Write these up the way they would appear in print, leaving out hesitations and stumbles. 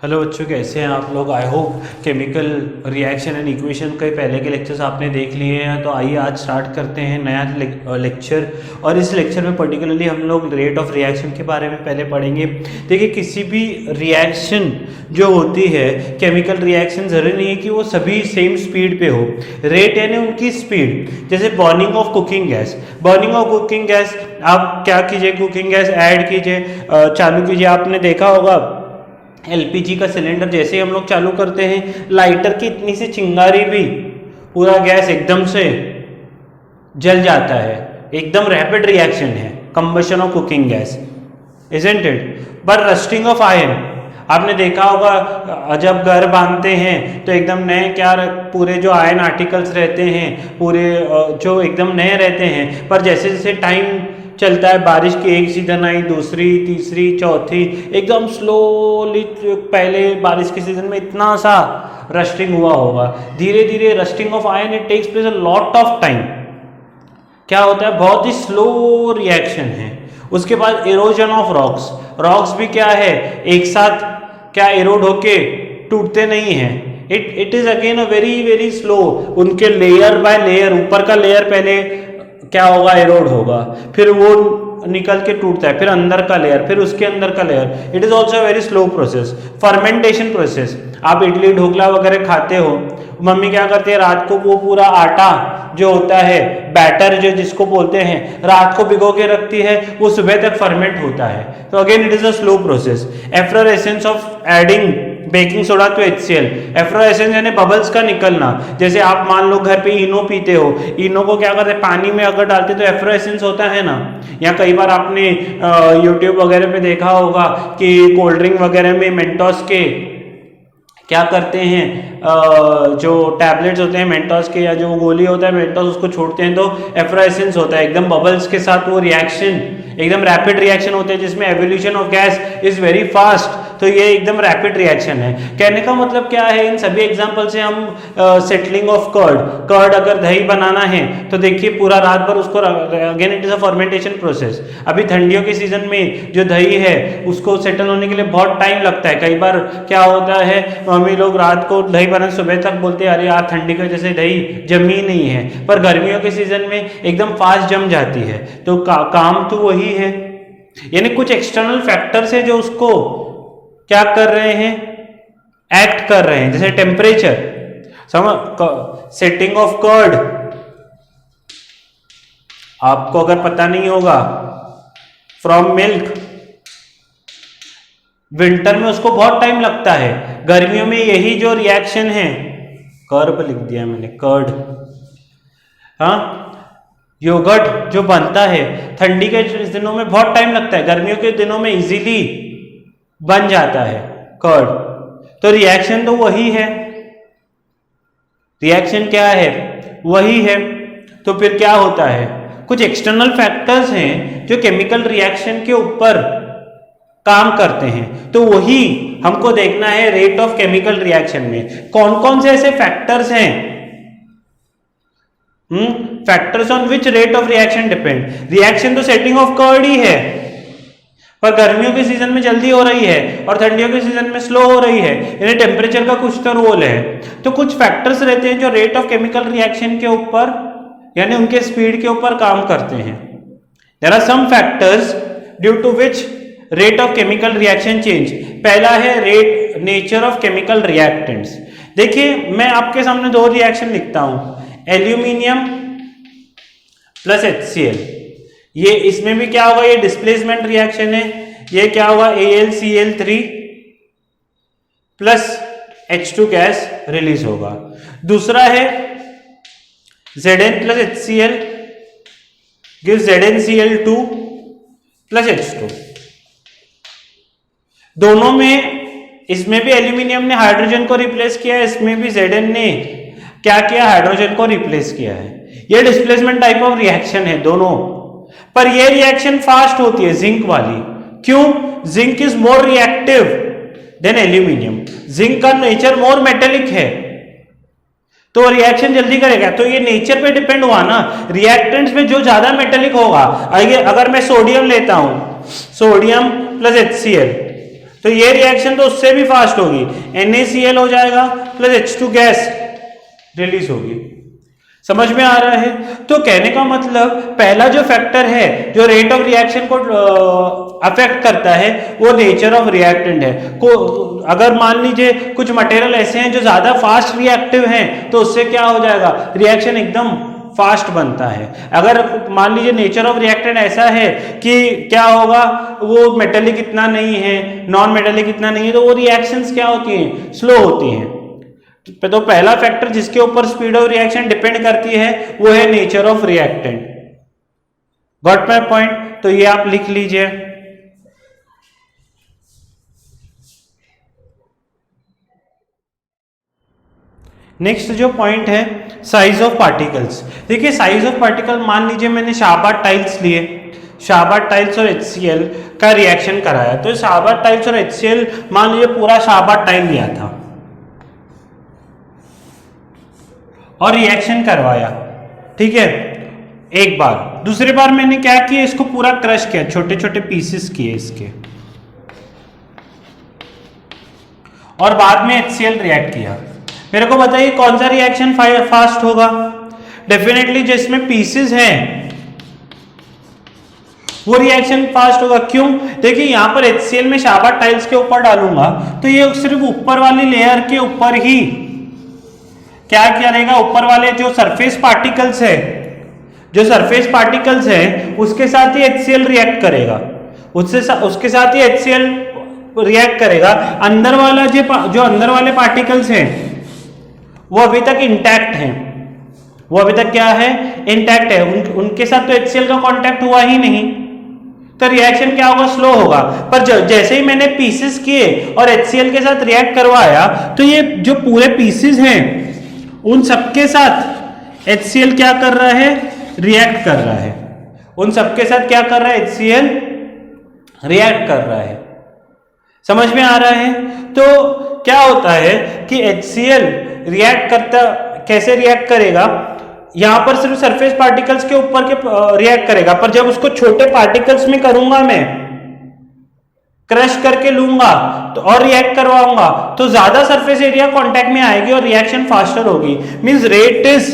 Hello बच्चों, कैसे हैं आप लोग। I hope chemical reaction and equation के पहले के लेक्चर्स आपने देख लिए हैं। तो आइए आज स्टार्ट करते हैं नया लेक्चर। और इस लेक्चर में पर्टिकुलरली हम लोग रेट ऑफ रिएक्शन के बारे में पहले पढ़ेंगे। देखिए, किसी भी रिएक्शन जो होती है, केमिकल रिएक्शन ज़रूरी नहीं है कि वो सभी सेम स्पीड पे हो। रेट यानी उनकी स्पीड। जैसे burning of cooking gas, burning of cooking gas आप क्या कीजिए, कुकिंग गैस ऐड कीजिए, चालू कीजिए। आपने देखा होगा एलपीजी का सिलेंडर जैसे ही हम लोग चालू करते हैं, लाइटर की इतनी सी चिंगारी भी पूरा गैस एकदम से जल जाता है। एकदम रैपिड रिएक्शन है combustion of cooking gas, isn't it. But rusting of iron, आपने देखा होगा जब घर बांधते हैं तो एकदम नए पूरे जो आयरन आर्टिकल्स रहते हैं पूरे जो एकदम नए रहते हैं, पर जैसे जैसे टाइम चलता है, बारिश की एक सीजन आई, दूसरी, तीसरी, चौथी, एकदम स्लोली पहले बारिश के सीजन में इतना सा रस्टिंग हुआ होगा। धीरे धीरे rusting of iron it takes place a lot of time. क्या होता है, बहुत ही स्लो रिएक्शन है। उसके बाद एरोजन ऑफ रॉक्स, रॉक्स भी क्या है, एक साथ क्या एरोड होके टूटते नहीं हैं। It is again a very very slow, उनके लेयर बाय लेयर, ऊपर का लेयर पहले क्या होगा, एरोड होगा, फिर वो निकल के टूटता है, फिर अंदर का लेयर, फिर उसके अंदर का layer. It is also very slow process. Fermentation process, आप इडली ढोकला वगैरह खाते हो, मम्मी क्या करती है, रात को वो पूरा आटा जो होता है, बैटर जो जिसको बोलते हैं, रात को भिगो के रखती है, वो सुबह तक फर्मेंट होता है। तो again it is a slow process. Efflorescence of adding baking soda to HCl, efflorescence यानी बबल्स का निकलना। जैसे आप मान लो घर पे इनो पीते हो, इनो को क्या करते हैं, पानी में अगर डालते तो एफ्लोरेसेंस होता है ना। या कई बार आपने यूट्यूब वगैरह पे देखा होगा कि कोल्ड ड्रिंक वगैरह में मेंटोस के क्या करते हैं, जो टैबलेट्स होते हैं मेंटोस के या जो गोली होता है मेंटोस, उसको छोड़ते हैं तो एफ्लोरेसेंस होता है, एकदम बबल्स के साथ वो रिएक्शन एकदम रैपिड रिएक्शन होते हैं जिसमें evolution of gas is very fast. तो ये एकदम रैपिड रिएक्शन है। कहने का मतलब क्या है, इन सभी एग्जांपल से हम सेटलिंग ऑफ कर्ड अगर दही बनाना है तो देखिए पूरा रात भर उसको, again it is a fermentation process. अभी ठंडियों के सीजन में जो दही है उसको सेटल होने के लिए बहुत टाइम लगता है। कई बार क्या होता है, मम्मी लोग रात को दही बना, सुबह तक बोलते हैं अरे यार ठंडी की वजह से दही जमी नहीं है, पर गर्मियों के सीजन में एकदम फास्ट जम जाती है। तो काम तो वही है, यानी कुछ एक्सटर्नल फैक्टर्स है जो उसको क्या कर रहे हैं, एक्ट कर रहे हैं। जैसे टेम्परेचर, समझ, सेटिंग ऑफ कर्ड, आपको अगर पता नहीं होगा, फ्रॉम मिल्क, विंटर में उसको बहुत टाइम लगता है, गर्मियों में यही जो रिएक्शन है, कर्ब लिख दिया मैंने, कर्ड, हाँ, योगर्ट जो बनता है ठंडी के दिनों में बहुत टाइम लगता है, गर्मियों के दिनों में इजीली बन जाता है कर्ड। तो रिएक्शन तो वही है, रिएक्शन क्या है, वही है। तो फिर क्या होता है, कुछ एक्सटर्नल फैक्टर्स हैं जो केमिकल रिएक्शन के ऊपर काम करते हैं। तो वही हमको देखना है रेट ऑफ केमिकल रिएक्शन में कौन कौन से ऐसे फैक्टर्स हैं, factors on which rate of reaction depend. Reaction तो सेटिंग ऑफ कर्ड ही है, पर गर्मियों के सीजन में जल्दी हो रही है और ठंडियों के सीजन में स्लो हो रही है, यानी टेम्परेचर का कुछ तो रोल है। तो कुछ फैक्टर्स रहते हैं जो रेट ऑफ केमिकल रिएक्शन के ऊपर यानी उनके स्पीड के ऊपर काम करते हैं। There are some factors due to which rate of chemical reaction change. पहला है rate, nature of chemical reactants. देखिए मैं आपके सामने दो रिएक्शन लिखता हूं, एल्यूमिनियम प्लस HCl। ये इसमें भी क्या होगा, ये डिस्प्लेसमेंट रिएक्शन है, ये क्या होगा, AlCl3 plus H2 gas release होगा। दूसरा है Zn plus HCl give ZnCl2 plus H2। दोनों में, इसमें भी एल्यूमिनियम ने हाइड्रोजन को रिप्लेस किया है, इसमें भी Zn ने क्या किया, हाइड्रोजन को रिप्लेस किया है। ये डिस्प्लेसमेंट टाइप ऑफ रिएक्शन है दोनों, पर ये रिएक्शन फास्ट होती है जिंक वाली। क्यों, zinc is more reactive than aluminium, zinc का नेचर मोर मेटेलिक है तो रिएक्शन जल्दी करेगा। तो ये नेचर पे डिपेंड हुआ ना, रिएक्टेंट्स में जो ज्यादा मेटेलिक होगा, अगर मैं सोडियम लेता हूं, सोडियम प्लस HCl, तो ये रिएक्शन तो उससे भी फास्ट होगी, NaCl हो जाएगा प्लस H2 गैस रिलीज होगी। समझ में आ रहा है? तो कहने का मतलब पहला जो फैक्टर है जो रेट ऑफ रिएक्शन को अफेक्ट करता है वो नेचर ऑफ रिएक्टेंट है। अगर मान लीजिए कुछ मटेरियल ऐसे हैं जो ज्यादा फास्ट रिएक्टिव हैं तो उससे क्या हो जाएगा, रिएक्शन एकदम फास्ट बनता है। अगर मान लीजिए नेचर ऑफ रिएक्टेंट ऐसा है कि क्या होगा, वो मेटेलिक इतना नहीं है, नॉन मेटेलिक इतना नहीं है, तो वो रिएक्शंस क्या होती हैं, स्लो होती हैं। तो पहला फैक्टर जिसके ऊपर स्पीड ऑफ रिएक्शन डिपेंड करती है वो है nature of reactant. Got my point? तो ये आप लिख लीजिए। नेक्स्ट जो पॉइंट है साइज ऑफ पार्टिकल्स। देखिए साइज ऑफ पार्टिकल, मान लीजिए मैंने शाहबाद टाइल्स लिए, शाहबाद टाइल्स और HCl का रिएक्शन कराया, तो शाहबाद टाइल्स और HCl मान लीजिए पूरा शाहबाद टाइल लिया था और रिएक्शन करवाया, ठीक है, एक बार। दूसरी बार मैंने क्या किया, इसको पूरा क्रश किया, छोटे छोटे पीसेस किए इसके, और बाद में HCl रिएक्ट किया। मेरे को बताइए कौन सा रिएक्शन फास्ट होगा? डेफिनेटली जिसमें पीसेस हैं वो रिएक्शन फास्ट होगा। क्यों? देखिए यहां पर HCl में शाहबाद टाइल्स के ऊपर डालूंगा तो ये सिर्फ ऊपर वाली लेयर के ऊपर ही क्या करेगा, ऊपर वाले जो सरफेस पार्टिकल्स है, जो सरफेस पार्टिकल्स है उसके साथ ही HCl रिएक्ट करेगा, उसके साथ ही HCl रिएक्ट करेगा। अंदर वाला जो अंदर वाले पार्टिकल्स हैं वो अभी तक इंटैक्ट हैं, वो अभी तक क्या है, इंटैक्ट है, उनके साथ तो HCl का कांटेक्ट हुआ ही नहीं, तो रिएक्शन क्या होगा, स्लो होगा। पर जैसे ही मैंने पीसेस किए और HCl के साथ रिएक्ट करवाया तो ये जो पूरे पीसेस हैं उन सबके साथ HCl क्या कर रहा है, रिएक्ट कर रहा है, उन सबके साथ क्या कर रहा है, HCl रिएक्ट कर रहा है। समझ में आ रहा है? तो क्या होता है कि HCl रिएक्ट करता, कैसे रिएक्ट करेगा, यहां पर सिर्फ सरफेस पार्टिकल्स के ऊपर के रिएक्ट करेगा, पर जब उसको छोटे पार्टिकल्स में करूंगा, मैं क्रश करके लूंगा तो और रिएक्ट करवाऊंगा तो ज्यादा सरफेस एरिया कांटेक्ट में आएगी और रिएक्शन फास्टर होगी। Means rate is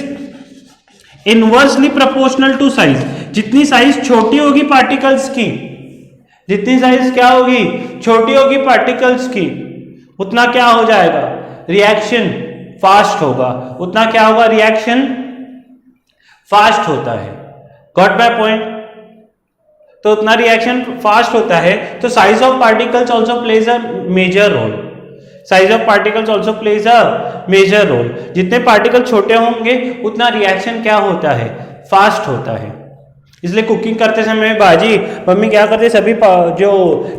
inversely proportional to size. जितनी साइज छोटी होगी पार्टिकल्स की, जितनी साइज क्या होगी, छोटी होगी पार्टिकल्स की, उतना क्या हो जाएगा, रिएक्शन फास्ट होगा, उतना क्या होगा, रिएक्शन फास्ट होता है। Got my point? तो उतना रिएक्शन फास्ट होता है। तो size of particles also plays a major role, size of particles also plays a major role. जितने पार्टिकल छोटे होंगे उतना रिएक्शन क्या होता है, फास्ट होता है। इसलिए कुकिंग करते समय बाजी मम्मी क्या करती है, सभी जो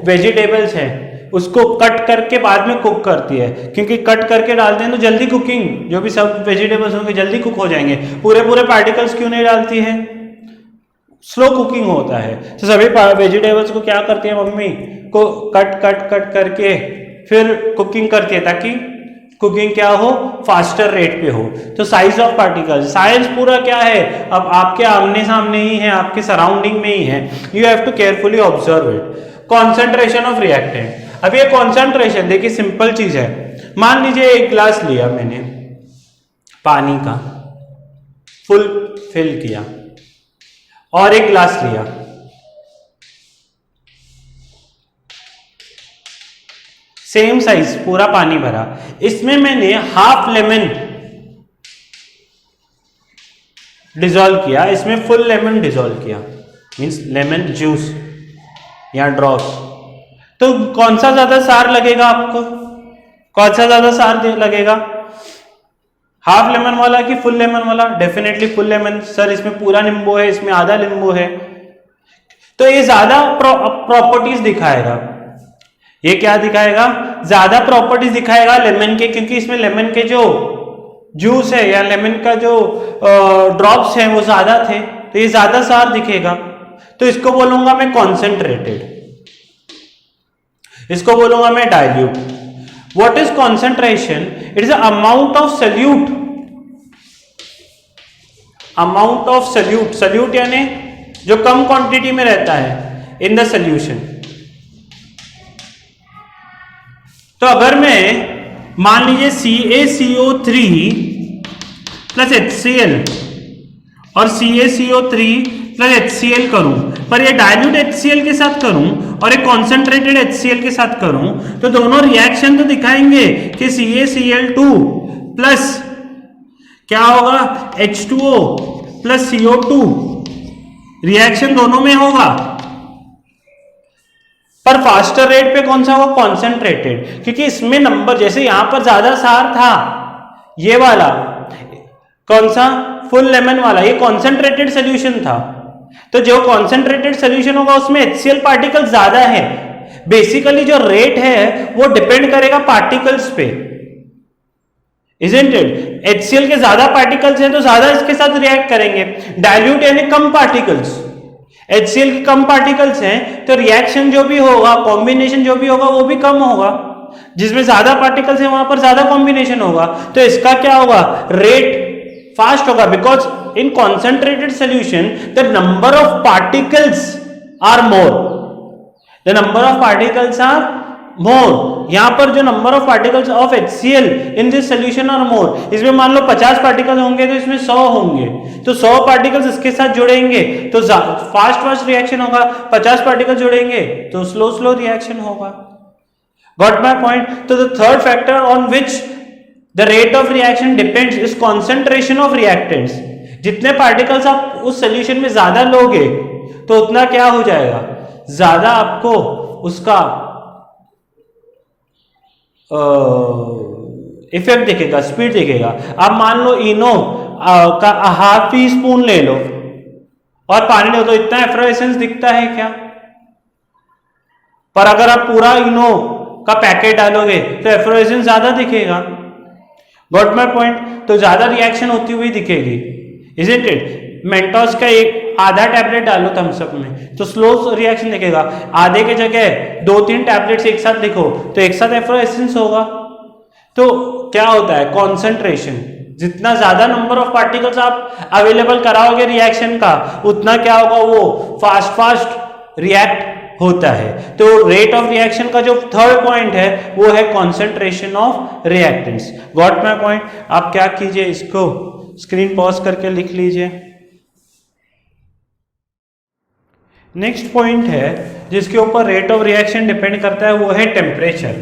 वेजिटेबल्स हैं उसको कट करके बाद में कुक करती है, क्योंकि कट करके डालते हैं तो जल्दी कुकिंग, जो भी सब वेजिटेबल्स होंगे जल्दी कुक हो जाएंगे। पूरे पार्टिकल्स क्यों नहीं डालती है, स्लो कुकिंग होता है। तो सभी वेजिटेबल्स को क्या करती है मम्मी, को कट करके फिर कुकिंग करती है ताकि कुकिंग क्या हो, फास्टर रेट पे हो। तो साइज ऑफ पार्टिकल्स, साइंस पूरा क्या है, अब आपके आमने सामने ही है, आपके सराउंडिंग में ही है, you have to carefully observe it. Concentration of reactant, अब ये कॉन्सेंट्रेशन देखिए सिंपल चीज है। मान लीजिए एक ग्लास लिया मैंने पानी का, फुल फिल किया, और एक ग्लास लिया, सेम साइज पूरा पानी भरा, इसमें मैंने हाफ लेमन डिसॉल्व किया, इसमें फुल लेमन डिसॉल्व किया, मींस लेमन जूस या ड्रॉप्स। तो कौन सा ज्यादा सार लगेगा आपको, कौन सा ज्यादा सार लगेगा, हाफ लेमन वाला कि फुल लेमन वाला? Definitely full lemon. सर इसमें पूरा नींबू है, इसमें आधा नींबू है, तो ये ज्यादा प्रॉपर्टीज दिखाएगा। ये क्या दिखाएगा, ज्यादा प्रॉपर्टीज दिखाएगा लेमन के, क्योंकि इसमें लेमन के जो जूस है या लेमन का जो ड्रॉप्स है वो ज्यादा थे, तो ये ज्यादा सार दिखेगा। तो इसको बोलूंगा मैं कॉन्सेंट्रेटेड, इसको बोलूंगा मैं dilute. What is concentration? It is amount of solute, amount of solute, solute यानी जो कम क्वांटिटी में रहता है इन द सॉल्यूशन, तो अगर मैं मान लीजिए CaCO3 प्लस HCl और CaCO3 प्लस HCl करूं, पर ये डाइल्यूट HCl के साथ करूं और एक कॉन्सेंट्रेटेड HCl के साथ करूं, तो दोनों रिएक्शन तो दिखाएंगे कि CaCl2 प्लस क्या होगा H2O प्लस CO2 रिएक्शन दोनों में होगा, पर फास्टर रेट पे कौन सा होगा, कॉन्सेंट्रेटेड, क्योंकि इसमें नंबर जैसे यहां पर ज्यादा सार था, ये वाला कौन सा फुल लेमन वाला, ये कॉन्सेंट्रेटेड सोल्यूशन था, तो जो कॉन्सेंट्रेटेड सोल्यूशन होगा उसमें HCl पार्टिकल ज्यादा है। बेसिकली जो रेट है वो डिपेंड करेगा पार्टिकल्स पे, इजंट इट? HCl के ज्यादा पार्टिकल्स हैं तो ज्यादा इसके साथ रिएक्ट करेंगे, डाइल्यूट यानी कम पार्टिकल्स, HCl के कम पार्टिकल्स हैं तो रिएक्शन जो भी होगा, कॉम्बिनेशन जो भी होगा वो भी कम होगा, जिसमें ज्यादा पार्टिकल्स हैं वहां पर ज्यादा कॉम्बिनेशन होगा, तो इसका क्या होगा, रेट फास्ट होगा, because in concentrated solution the number of particles are more, the number of particles are more, यहां पर जो number of particles of HCl in this solution are more, इसमें मान लो 50 पार्टिकल होंगे तो इसमें 100 होंगे, तो 100 पार्टिकल्स इसके साथ जुड़ेंगे तो फास्ट रिएक्शन होगा, 50 पार्टिकल जुड़ेंगे तो स्लो रिएक्शन होगा। Got my point? तो the third factor on which the rate of reaction depends is concentration of reactants. जितने पार्टिकल्स आप उस सोल्यूशन में ज्यादा लोगे तो उतना क्या हो जाएगा, ज्यादा आपको उसका इफेक्ट दिखेगा, स्पीड दिखेगा। अब मान लो इनो का हाफ टी स्पून ले लो और पानी ले लो तो इतना एफ्लोरेसेंस दिखता है क्या? पर अगर आप पूरा इनो का पैकेट डालोगे तो एफ्लोरेसेंस ज्यादा दिखेगा। Got my point? तो ज्यादा रिएक्शन होती हुई दिखेगी, इजंट इट? मेंटोस का एक आधा टैबलेट डालो थम्स अप में तो स्लो रिएक्शन दिखेगा, आधे के जगह 2-3 टैबलेट्स एक साथ लिखो तो एक साथ एफ्लोरेसेंस होगा। तो क्या होता है, कॉन्सेंट्रेशन, जितना ज्यादा नंबर ऑफ पार्टिकल्स आप अवेलेबल कराओगे रिएक्शन का उतना क्या होगा, वो फास्ट रिएक्ट होता है। तो रेट ऑफ रिएक्शन का जो थर्ड पॉइंट है वो है concentration of reactants. Got my point? आप क्या कीजिए, इसको स्क्रीन पॉज करके लिख लीजिए। नेक्स्ट पॉइंट है जिसके ऊपर रेट ऑफ रिएक्शन डिपेंड करता है वो है टेम्परेचर।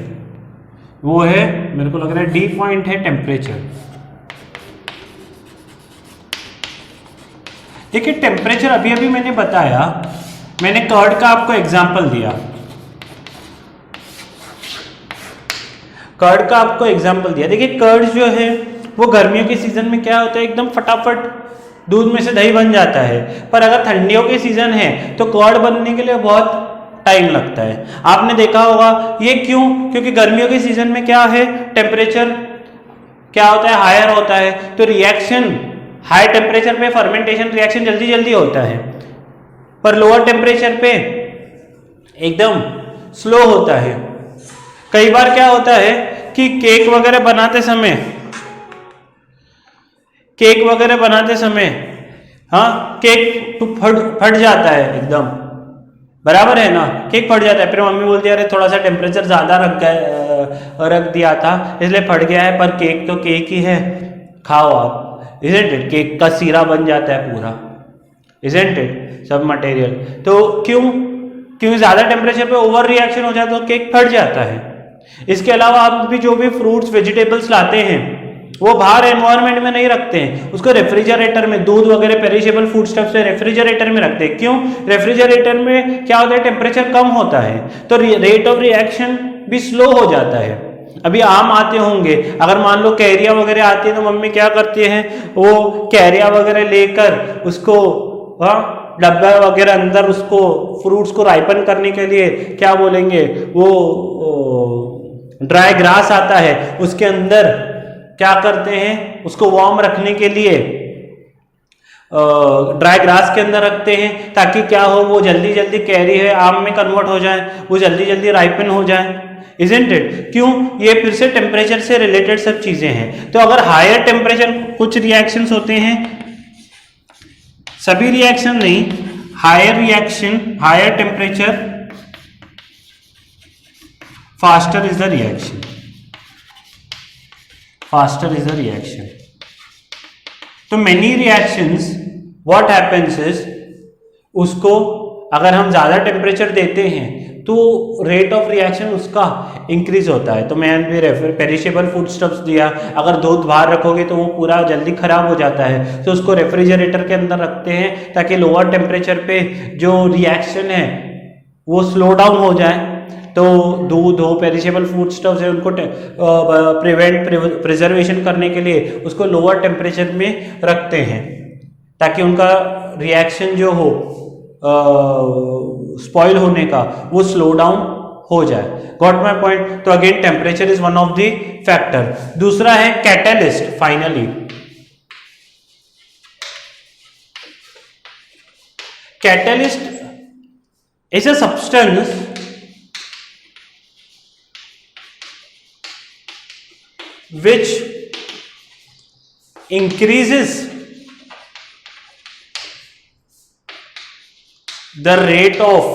वो है, मेरे को लग रहा है डी पॉइंट है टेम्परेचर। देखिए टेम्परेचर अभी अभी मैंने बताया, मैंने कर्ड का आपको एग्जांपल दिया, कर्ड का आपको एग्जांपल दिया। देखिए कर्ड जो है वो गर्मियों के सीजन में क्या होता है, एकदम फटाफट दूध में से दही बन जाता है, पर अगर ठंडियों के सीजन है तो कर्ड बनने के लिए बहुत टाइम लगता है। आपने देखा होगा ये क्यों? क्योंकि गर्मियों के सीजन में क्या है, टेम्परेचर क्या होता है, हायर होता है, तो रिएक्शन हाई टेम्परेचर पे फर्मेंटेशन रिएक्शन जल्दी जल्दी होता है, पर लोअर टेम्परेचर पे एकदम स्लो होता है। कई बार क्या होता है कि केक वगैरह बनाते समय हाँ केक तो फट जाता है एकदम, बराबर है ना, केक फट जाता है, फिर मम्मी बोलती है अरे थोड़ा सा टेम्परेचर ज्यादा रख दिया था इसलिए फट गया है, पर केक तो केक ही है, खाओ आप, इजंट इट? केक का सीरा बन जाता है पूरा, इजंट इट? सब मटेरियल। तो क्योंकि ज्यादा टेम्परेचर पे ओवर रिएक्शन हो जाता है तो केक फट जाता है। इसके अलावा आप भी जो भी फ्रूट्स वेजिटेबल्स लाते हैं वो बाहर एनवायरनमेंट में नहीं रखते हैं, उसको रेफ्रिजरेटर में, दूध वगैरह पेरिशेबल फूड स्टफ से रेफ्रिजरेटर में रखते हैं। क्यों? रेफ्रिजरेटर में क्या होता है, टेम्परेचर कम होता है तो रेट ऑफ रिएक्शन भी स्लो हो जाता है। अभी आम आते होंगे, अगर मान लो कैरिया वगैरह आती है तो मम्मी क्या करती है, वो कैरिया वगैरह लेकर उसको डब्बा वगैरह अंदर उसको फ्रूट्स को राइपन करने के लिए क्या बोलेंगे, वो ड्राई ग्रास आता है उसके अंदर क्या करते हैं, उसको वार्म रखने के लिए ड्राई ग्रास के अंदर रखते हैं ताकि क्या हो, वो जल्दी जल्दी कैरी है आम में कन्वर्ट हो जाए, वो जल्दी जल्दी राइपन हो जाए, इजंट इट? क्यों? ये फिर से टेम्परेचर से रिलेटेड सब चीजें हैं। तो अगर हायर टेम्परेचर, कुछ रिएक्शंस होते हैं, सभी रिएक्शन नहीं, higher reaction, higher temperature faster is the reaction. faster is the reaction. तो many reactions what happens is, उसको अगर हम ज़्यादा टेम्परेचर देते हैं तो रेट ऑफ रिएक्शन उसका इंक्रीज होता है। तो मैंने पेरिशेबल फूड स्टफ्स दिया, अगर दूध बाहर रखोगे तो वो पूरा जल्दी खराब हो जाता है, तो उसको रेफ्रिजरेटर के अंदर रखते हैं ताकि लोअर टेम्परेचर पे जो रिएक्शन है वो स्लो डाउन हो जाए। तो दूध हो, पेरिशेबल फूड स्टफ्स है, उनको प्रिजर्वेशन करने के लिए उसको लोअर टेम्परेचर में रखते हैं ताकि उनका रिएक्शन जो हो स्पॉइल होने का वो स्लो डाउन हो जाए। Got my point. तो again temperature is one of the factor. दूसरा है catalyst. Finally catalyst is a substance which increases the rate of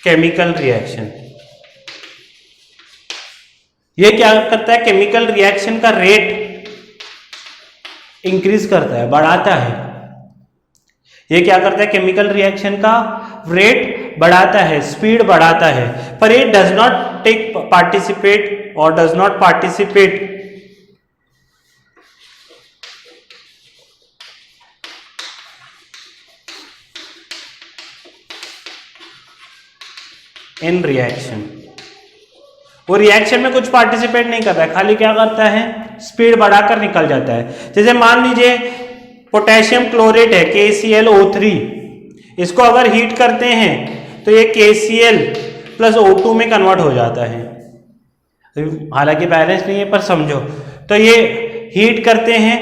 chemical reaction। ये क्या करता है? केमिकल रिएक्शन का रेट इंक्रीज करता है, बढ़ाता है। ये क्या करता है? केमिकल रिएक्शन का रेट बढ़ाता है, स्पीड बढ़ाता है, पर it does not take participate or does not participate in reaction। वो रिएक्शन में कुछ पार्टिसिपेट नहीं कर रहा है, खाली क्या करता है? स्पीड बढ़ाकर निकल जाता है। जैसे मान लीजिए पोटेशियम क्लोरेट है KClO3, इसको अगर हीट करते हैं तो ये KCl प्लस O2 में कन्वर्ट हो जाता है। हालांकि बैलेंस नहीं है पर समझो, तो ये हीट करते हैं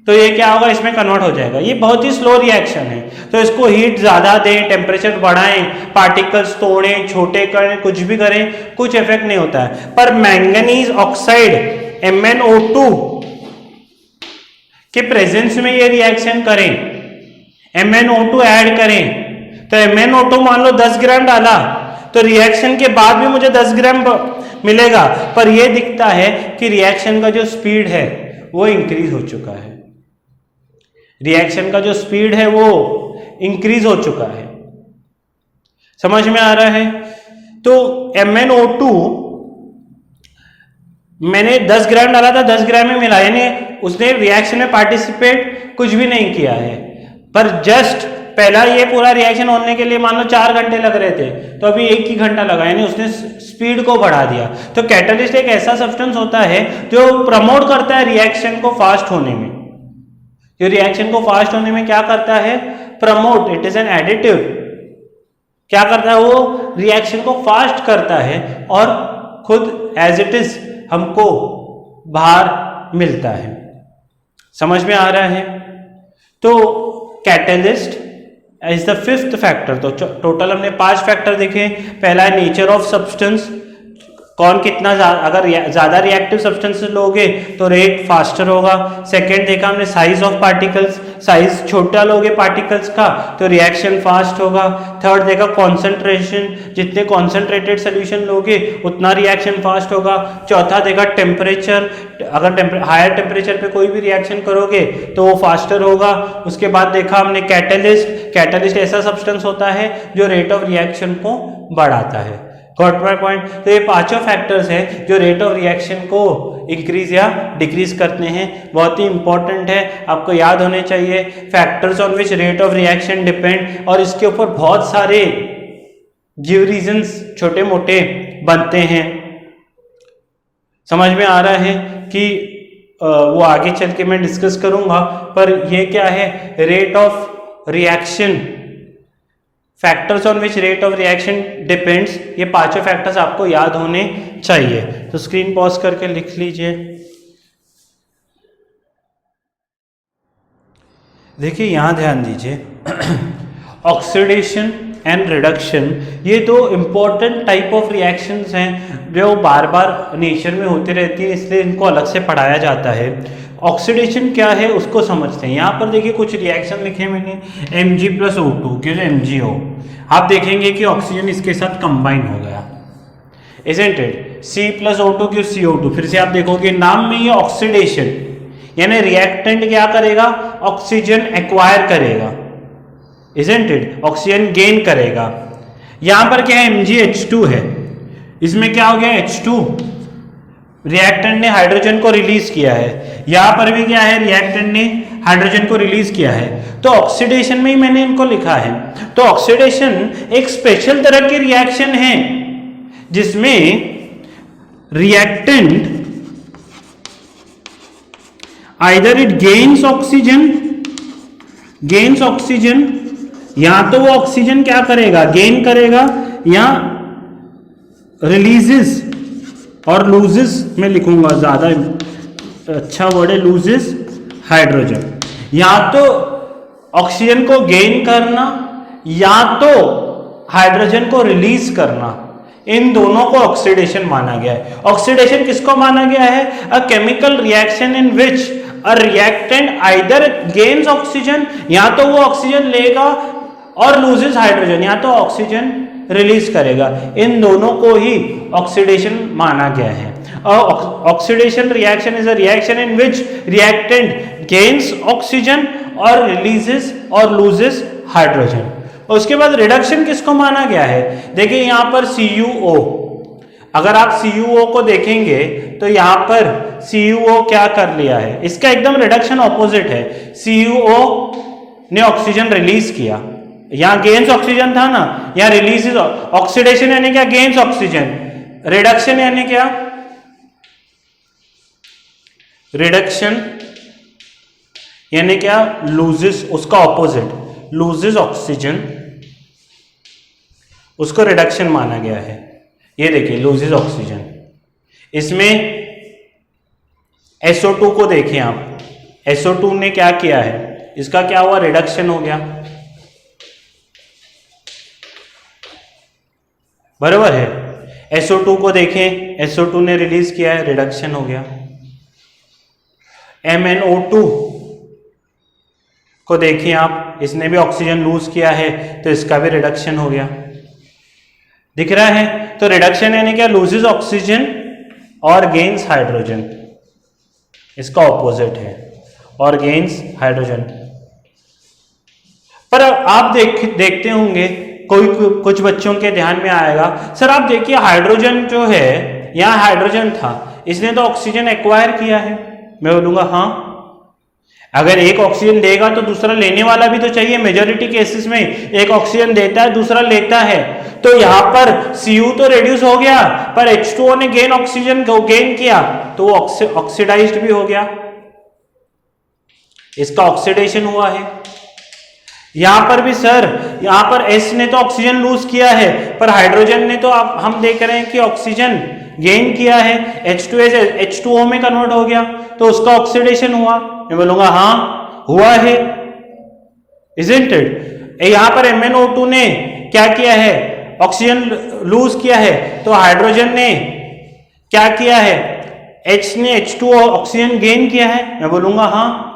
तो ये क्या होगा? इसमें कन्वर्ट हो जाएगा। ये बहुत ही स्लो रिएक्शन है, तो इसको हीट ज़्यादा दें, टेम्परेचर बढ़ाएं, पार्टिकल्स तोड़ें, छोटे करें, कुछ भी करें, कुछ इफेक्ट नहीं होता है। पर मैंगनीज ऑक्साइड MnO2 के प्रेजेंस में ये रिएक्शन करें, MnO2 ऐड करें, तो MnO2 मान लो 10 ग्राम डाला तो रिएक्शन के बाद भी मुझे 10 ग्राम मिलेगा, पर यह दिखता है कि रिएक्शन का जो स्पीड है वो इंक्रीज हो चुका है। रिएक्शन का जो स्पीड है वो इंक्रीज हो चुका है। समझ में आ रहा है? तो MnO2 मैंने 10 ग्राम डाला था, 10 ग्राम में मिला, यानी उसने रिएक्शन में पार्टिसिपेट कुछ भी नहीं किया है, पर जस्ट पहला ये पूरा रिएक्शन होने के लिए मान लो 4 घंटे लग रहे थे, तो अभी 1 ही घंटा लगा, यानी उसने स्पीड को बढ़ा दिया। तो कैटलिस्ट एक ऐसा सब्सटेंस होता है जो प्रमोट करता है रिएक्शन को फास्ट होने में। जो रिएक्शन को फास्ट होने में क्या करता है? Promote. It is an additive. क्या करता है? वो रिएक्शन को फास्ट करता है और खुद एज इट इज हमको बाहर मिलता है। समझ में आ रहा है? तो catalyst is the 5th factor. तो टोटल हमने 5 फैक्टर देखे। पहला है नेचर ऑफ सब्सटेंस, कौन कितना अगर ज्यादा रिएक्टिव सब्सटेंसेस लोगे तो रेट फास्टर होगा। सेकंड देखा हमने साइज ऑफ पार्टिकल्स, साइज छोटा लोगे पार्टिकल्स का तो रिएक्शन फास्ट होगा। थर्ड देखा कॉन्सेंट्रेशन, जितने कॉन्सेंट्रेटेड सोल्यूशन लोगे उतना रिएक्शन फास्ट होगा। चौथा देखा टेम्परेचर, अगर हायर टेम्परेचर पे कोई भी रिएक्शन करोगे तो वो फास्टर होगा। उसके बाद देखा हमने कैटलिस्ट। कैटलिस्ट ऐसा सब्सटेंस होता है जो रेट ऑफ रिएक्शन को बढ़ाता है। Got my point? तो ये 5 फैक्टर्स हैं जो रेट ऑफ रिएक्शन को इंक्रीज या डिक्रीज करते हैं। बहुत ही इंपॉर्टेंट है, आपको याद होने चाहिए। Factors on which rate of reaction depend, और इसके ऊपर बहुत सारे गिव रीजंस छोटे मोटे बनते हैं। समझ में आ रहा है कि वो आगे चल के मैं डिस्कस करूंगा, पर ये क्या है? Rate of reaction, factors on which rate of reaction depends, ये 5 फैक्टर्स आपको याद होने चाहिए। तो स्क्रीन पॉज करके लिख लीजिए। देखिए यहां ध्यान दीजिए, ऑक्सीडेशन एंड रिडक्शन, ये 2 इंपॉर्टेंट टाइप ऑफ रिएक्शंस हैं जो बार बार नेचर में होती रहती है, इसलिए इनको अलग से पढ़ाया जाता है। ऑक्सीडेशन क्या है उसको समझते हैं। यहाँ पर देखिए कुछ रिएक्शन लिखे मैंने, Mg+O2 MgO। आप देखेंगे कि ऑक्सीजन इसके साथ कंबाइन हो गया। isn't it? C plus O2 क्यों CO2? फिर से आप देखोगे नाम में ये ऑक्सीडेशन, यानी रिएक्टेंट क्या करेगा, ऑक्सीजन एक्वायर करेगा, isn't it? ऑक्सीजन गेन करेगा। यहां पर क्या है, MgH2 है, इसमें क्या हो गया H2, रिएक्टेंट ने हाइड्रोजन को रिलीज किया है, यहां पर भी क्या है, रिएक्टेंट ने हाइड्रोजन को रिलीज किया है, तो ऑक्सीडेशन में ही मैंने इनको लिखा है। तो ऑक्सीडेशन एक स्पेशल तरह की रिएक्शन है जिसमें reactant either it gains oxygen, या तो वो ऑक्सीजन क्या करेगा, गेन करेगा, या रिलीजेस और लूजेस, मैं लिखूंगा ज्यादा अच्छा वर्ड है, लूजेस हाइड्रोजन। या तो ऑक्सीजन को गेन करना या तो हाइड्रोजन को रिलीज करना, इन दोनों को ऑक्सीडेशन माना गया है। ऑक्सीडेशन किसको माना गया है, a chemical reaction in which a reactant either gains oxygen, या तो वो ऑक्सीजन लेगा और लूजेस हाइड्रोजन, या तो ऑक्सीजन रिलीज करेगा, इन दोनों को ही ऑक्सीडेशन माना गया है। Oxidation reaction is a reaction in which reactant gains oxygen और रिलीजेस और लूजेस हाइड्रोजन। उसके बाद रिडक्शन किसको माना गया है, देखिए यहां पर CuO, अगर आप CuO को देखेंगे तो यहां पर CuO क्या कर लिया है, इसका एकदम रिडक्शन ऑपोजिट है। CuO ने ऑक्सीजन रिलीज किया, यहां गेन्स ऑक्सीजन था ना, यहां रिलीज, ऑक्सीडेशन यानी क्या, गेन्स ऑक्सीजन, रिडक्शन यानी क्या, रिडक्शन यानी क्या, लूजेस, उसका ऑपोजिट, लूजेस ऑक्सीजन, उसको रिडक्शन माना गया है। ये देखिए लूजेस ऑक्सीजन, इसमें SO2 को देखें आप, SO2 ने क्या किया है, इसका क्या हुआ, रिडक्शन हो गया, बराबर है। SO2 को देखें, SO2 ने रिलीज किया है, रिडक्शन हो गया। MnO2 को देखिए आप, इसने भी ऑक्सीजन लूज किया है तो इसका भी रिडक्शन हो गया, दिख रहा है। तो रिडक्शन यानी क्या, लूजेस ऑक्सीजन और गेन्स हाइड्रोजन, इसका ऑपोजिट है, और गेन्स हाइड्रोजन। पर आप देखते होंगे कुछ बच्चों के ध्यान में आएगा, सर आप देखिए हाइड्रोजन जो है, यहां हाइड्रोजन था, इसने तो ऑक्सीजन एक्वायर किया है। मैं बोलूंगा हाँ, अगर एक ऑक्सीजन देगा तो दूसरा लेने वाला भी तो चाहिए। मेजॉरिटी केसेस में एक ऑक्सीजन देता है, दूसरा लेता है, तो यहां पर Cu तो रिड्यूस हो गया, पर H2O ने गेन ऑक्सीजन को गेन किया तो वो ऑक्सीडाइज्ड भी हो गया, इसका ऑक्सीडेशन हुआ है। यहां पर भी सर, यहां पर S ने तो ऑक्सीजन लूज किया है, पर हाइड्रोजन ने तो हम देख रहे हैं कि ऑक्सीजन गेन किया है, H2S H2O में कन्वर्ट हो गया, तो उसका ऑक्सीडेशन हुआ। मैं बोलूंगा हाँ हुआ है, isn't it? यहां पर MnO2 ने क्या किया है, ऑक्सीजन लूज किया है, तो हाइड्रोजन ने क्या किया है, H ने H2O ऑक्सीजन गेन किया है। मैं बोलूंगा हाँ।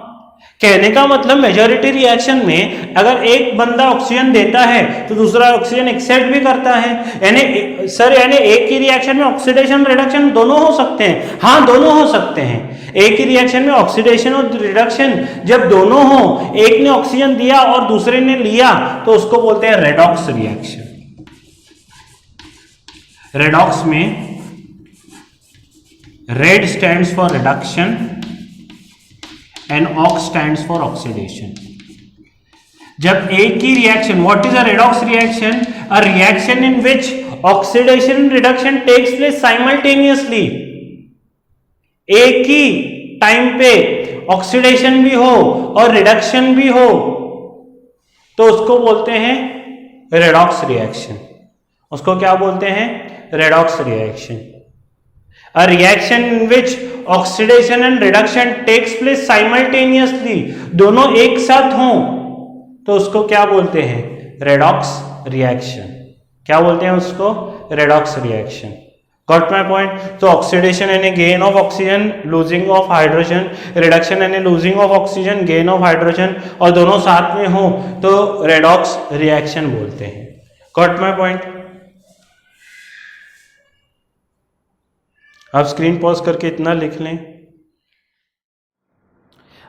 कहने का मतलब मेजॉरिटी रिएक्शन में अगर एक बंदा ऑक्सीजन देता है तो दूसरा ऑक्सीजन एक्सेप्ट भी करता है, यानी सर यानी एक ही रिएक्शन में ऑक्सीडेशन रिडक्शन दोनों हो सकते हैं। हाँ दोनों हो सकते हैं, एक ही रिएक्शन में ऑक्सीडेशन और रिडक्शन जब दोनों हो, एक ने ऑक्सीजन दिया और दूसरे ने लिया, तो उसको बोलते हैं रेडॉक्स रिएक्शन। रेडॉक्स में red stands for reduction and ox stands for oxidation। जब एक ही reaction, what is a redox reaction, a reaction in which oxidation and reduction takes place simultaneously, एक ही टाइम पे ऑक्सीडेशन भी हो और रिडक्शन भी हो, तो उसको बोलते हैं रेडॉक्स रिएक्शन। उसको क्या बोलते हैं, redox reaction. A reaction in which oxidation and reduction takes place simultaneously, दोनों एक साथ हों, तो उसको क्या बोलते हैं, रेडॉक्स रिएक्शन। क्या बोलते हैं उसको, redox reaction. Got my point. तो ऑक्सीडेशन यानी gain of oxygen, losing of hydrogen, reduction यानी losing of oxygen, gain of hydrogen, और दोनों साथ में हो तो रेडॉक्स रिएक्शन बोलते हैं। Got my point. आप स्क्रीन पॉज करके इतना लिख लें।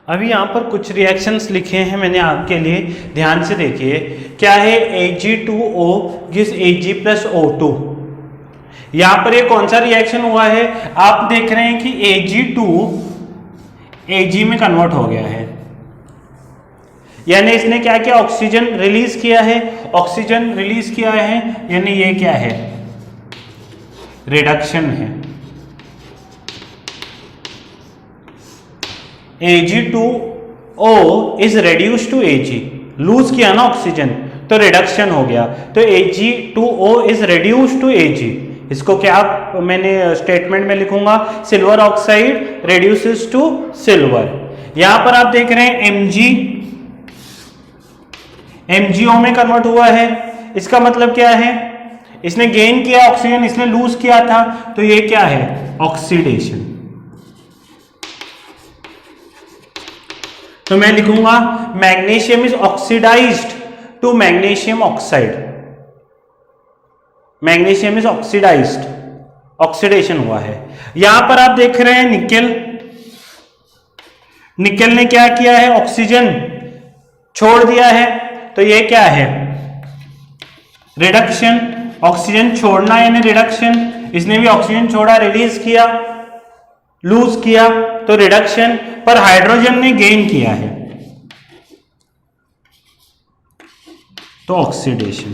अभी यहाँ पर कुछ रिएक्शंस लिखे हैं मैंने आपके लिए, ध्यान से देखिए। क्या है? Ag2O gives Ag plus O2। यहाँ पर ये कौन सा रिएक्शन हुआ है? आप देख रहे हैं कि Ag2 Ag में कन्वर्ट हो गया है, यानी इसने क्या किया? ऑक्सीजन रिलीज किया है। ऑक्सीजन रिलीज किया है यानी ये क्या है? रिडक्शन है। Ag2O is reduce to Ag, lose किया ना ऑक्सीजन तो रिडक्शन हो गया, तो Ag2O is reduce to Ag। इसको क्या मैंने स्टेटमेंट में लिखूंगा? Silver oxide reduces to silver. यहां पर आप देख रहे हैं MgO में कन्वर्ट हुआ है। इसका मतलब क्या है? इसने गेन किया ऑक्सीजन, इसने लूज किया था, तो ये क्या है? ऑक्सीडेशन। तो मैं लिखूंगा magnesium is oxidised to magnesium oxide. Magnesium is oxidised, oxidation हुआ है। यहां पर आप देख रहे हैं निकेल, निकेल ने क्या किया है? ऑक्सीजन छोड़ दिया है, तो ये क्या है? रिडक्शन। ऑक्सीजन छोड़ना यानी रिडक्शन, इसने भी ऑक्सीजन छोड़ा, रिलीज किया, लूज किया, तो रिडक्शन। पर हाइड्रोजन ने गेन किया है तो ऑक्सीडेशन।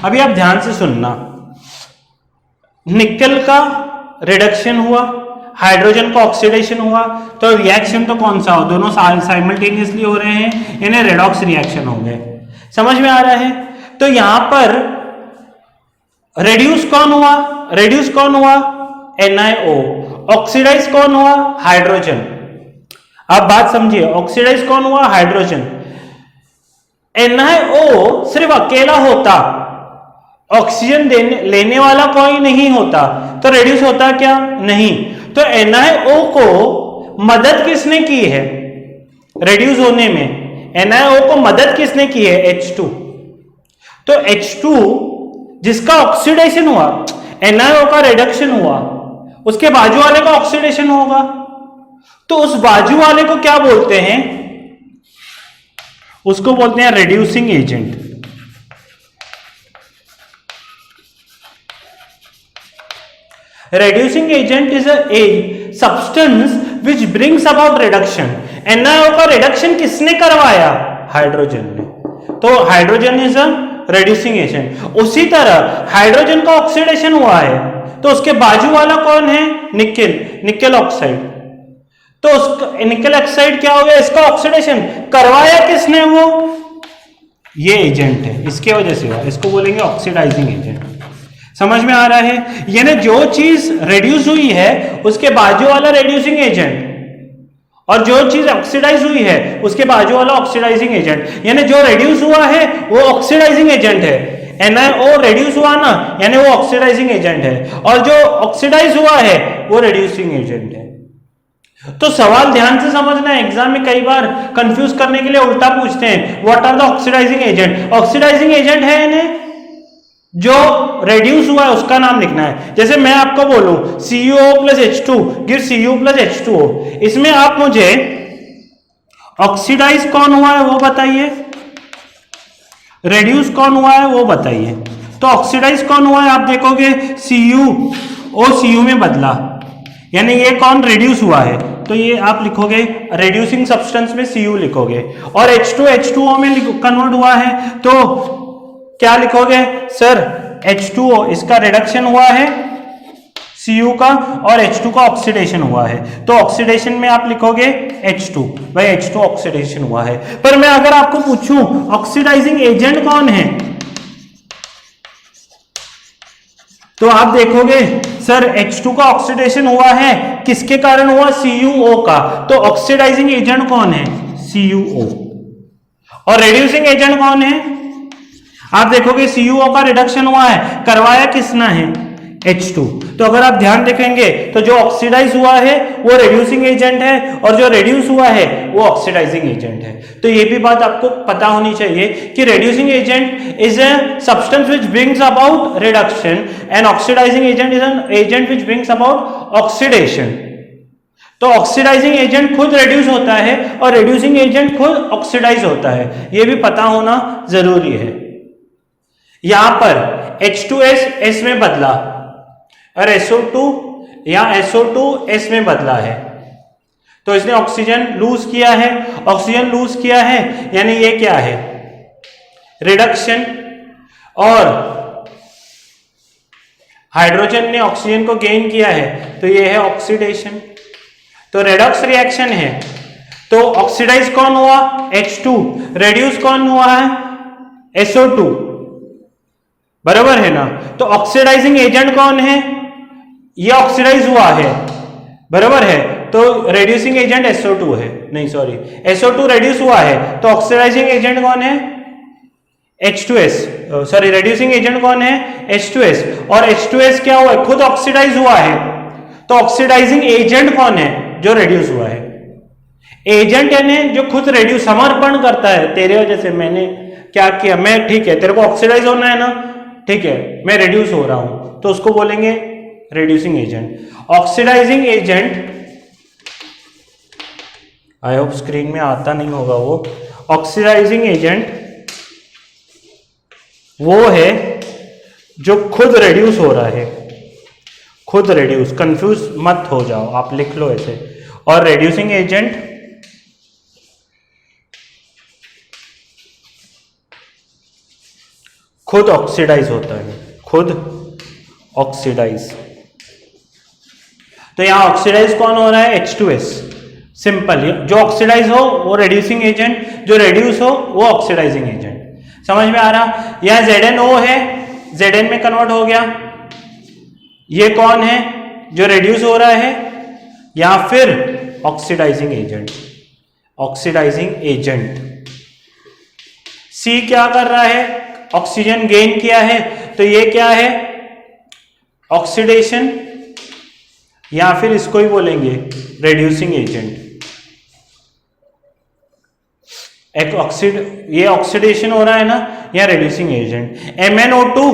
अभी आप ध्यान से सुनना, निकेल का रिडक्शन हुआ, हाइड्रोजन का ऑक्सीडेशन हुआ, तो रिएक्शन तो कौन सा हो? दोनों साइमल्टेनियसली हो रहे हैं, इन्हें रेडॉक्स रिएक्शन हो गए। समझ में आ रहा है? तो यहां पर रेड्यूस कौन हुआ? रेड्यूस कौन हुआ? NiO। ऑक्सीडाइज कौन हुआ? हाइड्रोजन। आप बात समझिए, ऑक्सीडाइज कौन हुआ? हाइड्रोजन। NiO सिर्फ अकेला होता, ऑक्सीजन लेने वाला कोई नहीं होता, तो रेड्यूस होता क्या? नहीं। तो NiO को मदद किसने की है रेड्यूस होने में? NiO को मदद किसने की है? H2। तो H2 जिसका ऑक्सीडेशन हुआ, NiO का रिडक्शन हुआ, उसके बाजू वाले का ऑक्सीडेशन होगा, तो उस बाजू वाले को क्या बोलते हैं? उसको बोलते हैं reducing agent. Reducing agent is a substance which brings about reduction। NiO का रिडक्शन किसने करवाया? हाइड्रोजन ने। तो hydrogen is a reducing agent. उसी तरह हाइड्रोजन का ऑक्सीडेशन हुआ है, तो उसके बाजू वाला कौन है? Nickel, nickel oxide. तो उसका निकेल ऑक्साइड क्या हो गया? इसका ऑक्सीडेशन करवाया किसने? वो ये एजेंट है, इसके वजह से हुआ, इसको बोलेंगे ऑक्सीडाइजिंग एजेंट। समझ में आ रहा है? यानी जो चीज रेड्यूस हुई है उसके बाजू वाला रेड्यूसिंग एजेंट, और जो चीज ऑक्सीडाइज हुई है उसके बाजू वाला ऑक्सीडाइजिंग एजेंट। यानी जो रेड्यूस हुआ है वो ऑक्सीडाइजिंग एजेंट है। NiO रेड्यूस हुआ ना, यानी वो ऑक्सीडाइजिंग एजेंट है, और जो ऑक्सीडाइज हुआ है वो रेड्यूसिंग एजेंट है। तो सवाल ध्यान से समझना है, एग्जाम में कई बार कंफ्यूज करने के लिए उल्टा पूछते हैं, what are the oxidising agent? Oxidising agent है इन्हें जो रेड्यूस हुआ है उसका नाम लिखना है। जैसे मैं आपको बोलूं CuO plus H2 give Cu plus H2O, इसमें आप मुझे ऑक्सीडाइज कौन हुआ है वो बताइए, रेड्यूस कौन हुआ है वो बताइए। तो ऑक्सीडाइज कौन हुआ है? आप देखोगे CuO Cu में बदला, यानी ये कौन? रेड्यूस हुआ है, तो ये आप लिखोगे रेड्यूसिंग सब्सटेंस में Cu लिखोगे। और H2 H2O में कन्वर्ट हुआ है, तो क्या लिखोगे? सर H2O इसका रिडक्शन हुआ है Cu का, और H2 का ऑक्सीडेशन हुआ है, तो ऑक्सीडेशन में आप लिखोगे H2, भाई H2 ऑक्सीडेशन हुआ है। पर मैं अगर आपको पूछूं ऑक्सीडाइजिंग एजेंट कौन है, तो आप देखोगे सर H2 का ऑक्सीडेशन हुआ है, किसके कारण हुआ? CuO का, तो ऑक्सीडाइजिंग एजेंट कौन है? CuO। और रेड्यूसिंग एजेंट कौन है? आप देखोगे CuO का रिडक्शन हुआ है, करवाया किसना है? H2। तो अगर आप ध्यान देखेंगे तो जो ऑक्सीडाइज हुआ है वो रेड्यूसिंग एजेंट है और जो रेड्यूस हुआ है वो ऑक्सीडाइजिंग एजेंट है। तो ये भी बात आपको पता होनी चाहिए कि reducing agent is a substance which brings about reduction and oxidising agent is an agent which brings about oxidation. तो ऑक्सीडाइजिंग एजेंट खुद रेड्यूस होता है और रेड्यूसिंग एजेंट खुद ऑक्सीडाइज होता है, यह भी पता होना जरूरी है। यहां पर H2S S में बदला और SO2 या SO2 S में बदला है, तो इसने ऑक्सीजन लूज किया है। ऑक्सीजन लूज किया है यानी ये क्या है, रिडक्शन, और हाइड्रोजन ने ऑक्सीजन को गेन किया है तो ये है ऑक्सीडेशन। तो रेडॉक्स रिएक्शन है, तो ऑक्सीडाइज कौन हुआ, H2, रेड्यूस कौन हुआ है, SO2, बराबर है ना। तो ऑक्सीडाइजिंग एजेंट कौन है, ये ऑक्सीडाइज हुआ है, बराबर है, तो रेड्यूसिंग एजेंट SO2 है, नहीं सॉरी SO2 रेड्यूस हुआ है, तो ऑक्सीडाइजिंग एजेंट कौन है, H2S, सॉरी रेड्यूसिंग एजेंट कौन है, H2S, और H2S क्या हुआ है, खुद ऑक्सीडाइज हुआ है, तो ऑक्सीडाइजिंग एजेंट कौन है, जो रेड्यूस हुआ है। एजेंट यानी जो खुद रेड्यूस, समर्पण करता है, तेरे वजह से मैंने क्या किया, मैं ठीक है, तेरे को ऑक्सीडाइज होना है ना, ठीक है, मैं रेड्यूस हो रहा हूं, तो उसको बोलेंगे reducing agent. Oxidising agent, I hope screen में आता नहीं होगा वो, ऑक्सीडाइजिंग एजेंट वो है जो खुद रेड्यूस हो रहा है, खुद रेड्यूस, कंफ्यूज मत हो जाओ, आप लिख लो ऐसे। और रेड्यूसिंग एजेंट खुद ऑक्सीडाइज होता है, खुद ऑक्सीडाइज। तो यहां ऑक्सीडाइज कौन हो रहा है, H2S, सिंपल। जो ऑक्सीडाइज हो वो रेड्यूसिंग एजेंट, जो रेड्यूस हो वो ऑक्सीडाइजिंग एजेंट। समझ में आ रहा, यहां ZnO है, Zn में कन्वर्ट हो गया, ये कौन है जो रेड्यूस हो रहा है, या फिर oxidising agent, oxidising agent. C क्या कर रहा है, ऑक्सीजन गेन किया है, तो ये क्या है, ऑक्सीडेशन, या फिर इसको ही बोलेंगे रेड्यूसिंग एजेंट। ये ऑक्सीडेशन हो रहा है ना, या रेड्यूसिंग एजेंट। MnO2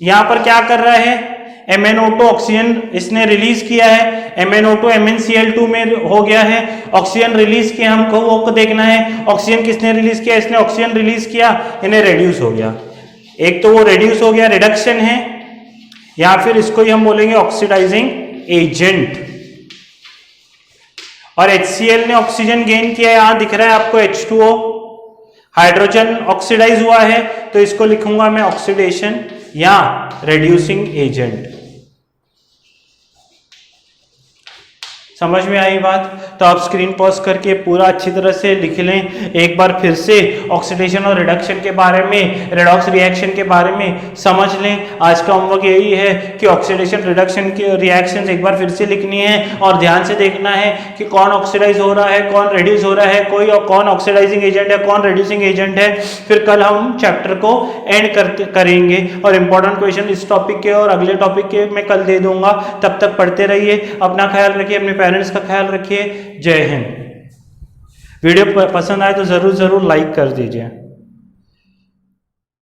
यहां पर क्या कर रहा है, MnO2 ऑक्सीजन इसने रिलीज किया है, MnO2 MnCl2 में हो गया है, ऑक्सीजन रिलीज किया, हमको वो देखना है ऑक्सीजन किसने रिलीज किया, इसने ऑक्सीजन रिलीज किया, इन्हें रेड्यूस हो गया। एक तो वो रेड्यूस हो गया, रिडक्शन है, या फिर इसको ही हम बोलेंगे ऑक्सीडाइजिंग एजेंट। और HCl ने ऑक्सीजन गेन किया है, यहां दिख रहा है आपको H2O, हाइड्रोजन ऑक्सीडाइज हुआ है, तो इसको लिखूंगा मैं ऑक्सीडेशन या रेड्यूसिंग एजेंट। समझ में आई बात, तो आप स्क्रीन पॉज करके पूरा अच्छी तरह से लिख लें एक बार फिर से, ऑक्सीडेशन और रिडक्शन के बारे में, रेडॉक्स रिएक्शन के बारे में समझ लें। आज का होमवर्क यही है कि ऑक्सीडेशन रिडक्शन की रिएक्शंस एक बार फिर से लिखनी है और ध्यान से देखना है कि कौन ऑक्सीडाइज हो रहा है, कौन रेड्यूस हो रहा है, कौन ऑक्सीडाइजिंग एजेंट है, कौन रेड्यूसिंग एजेंट है। फिर कल हम चैप्टर को एंड करेंगे और इंपॉर्टेंट क्वेश्चन इस टॉपिक के और अगले टॉपिक के मैं कल दे दूंगा। तब तक पढ़ते रहिए, अपना ख्याल रखिए, अपने पेरेंट्स का ख्याल रखिए। जय हिंद। वीडियो पसंद आए तो जरूर लाइक कर दीजिए।